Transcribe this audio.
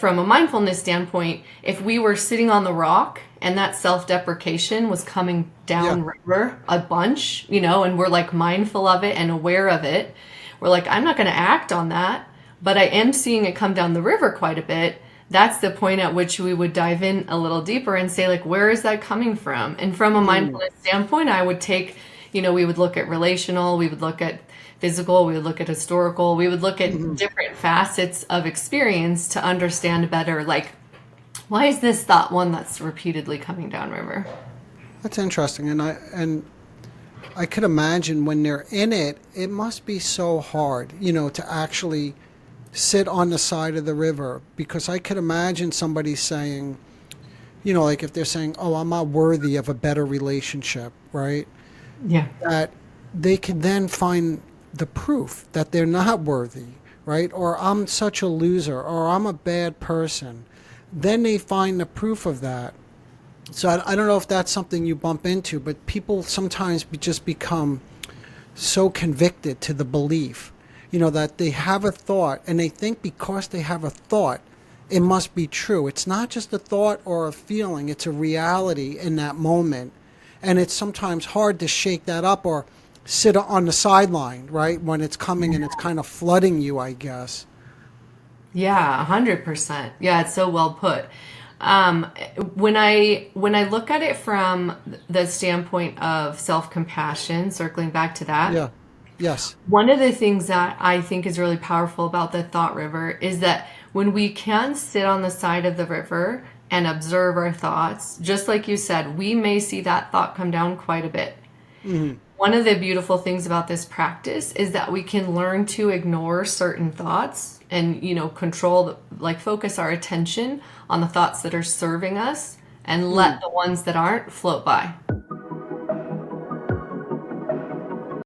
from a mindfulness standpoint, if we were sitting on the rock and that self-deprecation was coming Yeah. down river a bunch, and we're like mindful of it and aware of it, we're like, I'm not going to act on that, but I am seeing it come down the river quite a bit. That's the point at which we would dive in a little deeper and say, like, where is that coming from? And from a Mm, mindfulness standpoint, I would take, we would look at relational, we would look at physical, we would look at historical, we would look at mhm. different facets of experience to understand better, like, why is this thought one that's repeatedly coming downriver? That's interesting, and I could imagine when they're in it, it must be so hard, to actually sit on the side of the river because I could imagine somebody saying, like if they're saying, "Oh, I'm not worthy of a better relationship," right? Yeah. That they can then find the proof that they're not worthy, right? Or I'm such a loser, or I'm a bad person. Then they find the proof of that. So I don't know if that's something you bump into, but people sometimes just become so convicted to the belief, that they have a thought and they think because they have a thought, it must be true. It's not just a thought or a feeling, it's a reality in that moment. And it's sometimes hard to shake that up or sit on the sideline, right? When it's coming and it's kind of flooding you, I guess. Yeah, 100%. Yeah, it's so well put. Um, when I look at it from the standpoint of self-compassion, circling back to that, Yeah. Yes. one of the things that I think is really powerful about the thought river is that when we can sit on the side of the river and observe our thoughts, just like you said, we may see that thought come down quite a bit. Hmm. One of the beautiful things about this practice is that we can learn to ignore certain thoughts and, control, like focus our attention on the thoughts that are serving us and let the ones that aren't float by.